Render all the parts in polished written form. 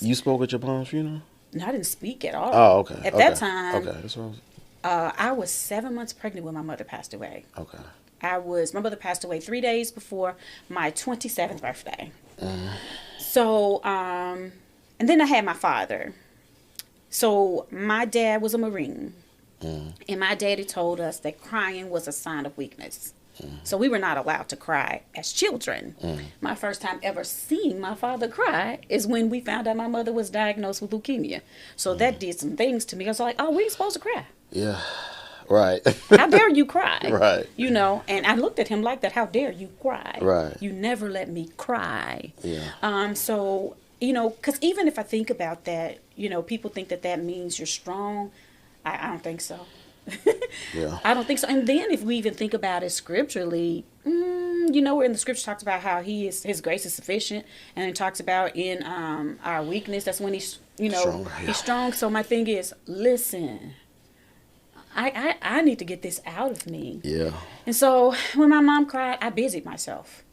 You spoke at your mom's funeral? No, I didn't speak at all. Oh, okay. At Okay. that time, Okay. That's what I was. I was 7 months pregnant when my mother passed away. Okay. My mother passed away 3 days before my 27th birthday. So, and then I had my father. So my dad was a Marine. And my daddy told us that crying was a sign of weakness. So we were not allowed to cry as children. My first time ever seeing my father cry is when we found out my mother was diagnosed with leukemia. So that did some things to me. I was like, oh, we ain't supposed to cry. Yeah. Right. How dare you cry? Right. You know, and I looked at him like that. How dare you cry? Right. You never let me cry. Yeah. So, you know, because even if I think about that, you know, people think that that means you're strong. I don't think so. Yeah. I don't think so. And then if we even think about it scripturally, you know, where in the scripture talks about how his grace is sufficient, and it talks about in our weakness, that's when he's, you know, Stronger, yeah. he's strong. So my thing is, listen, I need to get this out of me. Yeah. And so when my mom cried, I busied myself.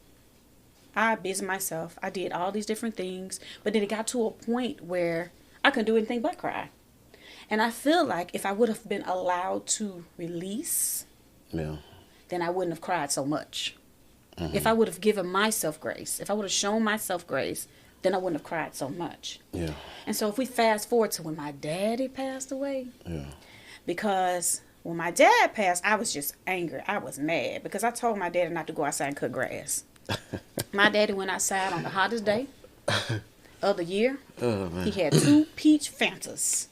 I did all these different things, but then it got to a point where I couldn't do anything but cry. And I feel like if I would have been allowed to release, Yeah. then I wouldn't have cried so much. If I would have given myself grace, if I would have shown myself grace, then I wouldn't have cried so much. Yeah. And so if we fast forward to when my daddy passed away, Yeah. because when my dad passed, I was just angry. I was mad because I told my daddy not to go outside and cut grass. My daddy went outside on the hottest day of the year. Oh, man. He had 2 peach Fantas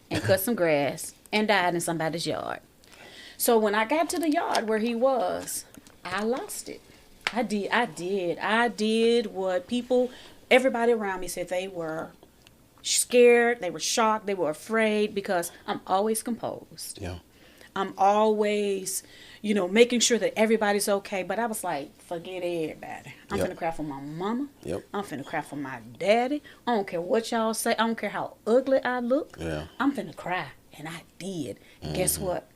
and cut some grass and died in somebody's yard. So when I got to the yard where he was, I lost it. I did what everybody around me said. They were scared, they were shocked, they were afraid, because I'm always composed. Yeah. I'm always, you know, making sure that everybody's okay. But I was like, forget everybody. I'm Yep. finna cry for my mama. Yep. I'm finna cry for my daddy. I don't care what y'all say. I don't care how ugly I look. Yeah. I'm finna cry. And I did. And guess what?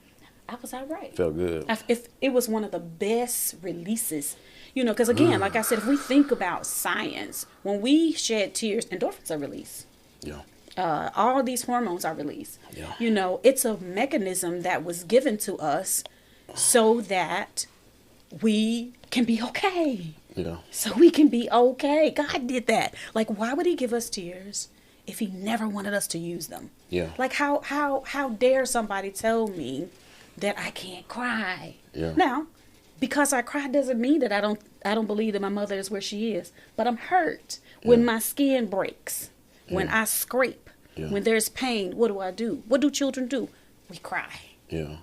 I was all right. Felt good. If it was one of the best releases, you know, because again, like I said, if we think about science, when we shed tears, endorphins are released. Yeah. All these hormones are released. Yeah. You know, it's a mechanism that was given to us so that we can be okay. Yeah. So we can be okay. God did that. Like, why would he give us tears if he never wanted us to use them? Yeah. Like, how dare somebody tell me that I can't cry? Yeah. Now, because I cry doesn't mean that I don't believe that my mother is where she is. But I'm hurt when my skin breaks, when I scrape, when there's pain. What do? What do children do? We cry. Yeah.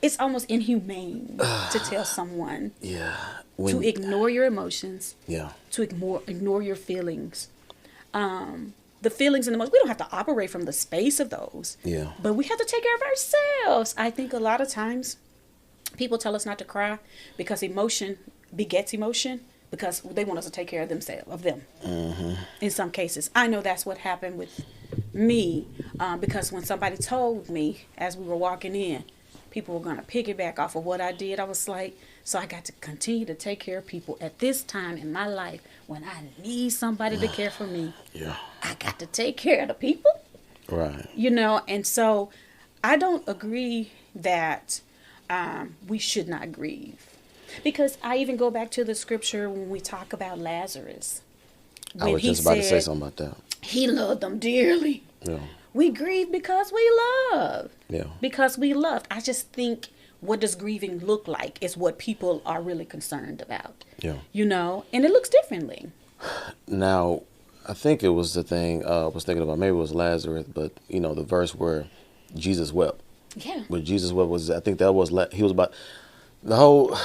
It's almost inhumane to tell someone Yeah. to ignore your emotions, Yeah. to ignore your feelings. The feelings and emotions, we don't have to operate from the space of those. Yeah. But we have to take care of ourselves. I think a lot of times people tell us not to cry because emotion begets emotion, because they want us to take care of them. In some cases. I know that's what happened with me, because when somebody told me as we were walking in, people were going to piggyback off of what I did, I was like, so I got to continue to take care of people at this time in my life when I need somebody to care for me. Yeah. I got to take care of the people. Right. You know, and so I don't agree that we should not grieve. Because I even go back to the scripture when we talk about Lazarus. I was just about to say something about that. He loved them dearly. Yeah. We grieve because we love. Yeah. Because we loved. I just think, what does grieving look like is what people are really concerned about. Yeah. You know, and it looks differently. Now, I think it was the thing I was thinking about. Maybe it was Lazarus, but you know, the verse where Jesus wept. Yeah. When Jesus wept was, I think that was he was about the whole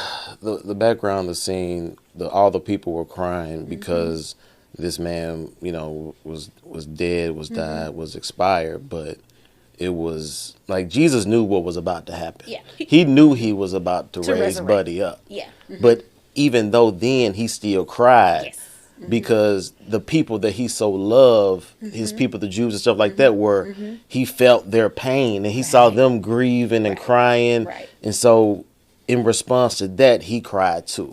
the background, the scene. All the people were crying because this man, you know, was dead, was died, was expired, but it was like Jesus knew what was about to happen. Yeah. He knew he was about to raise resurrect. Buddy up. Yeah. But even though then he still cried. Yes. Because the people that he so loved, his people, the Jews and stuff like that, he felt their pain and he saw them grieving and crying. Right. And so in response to that, he cried too.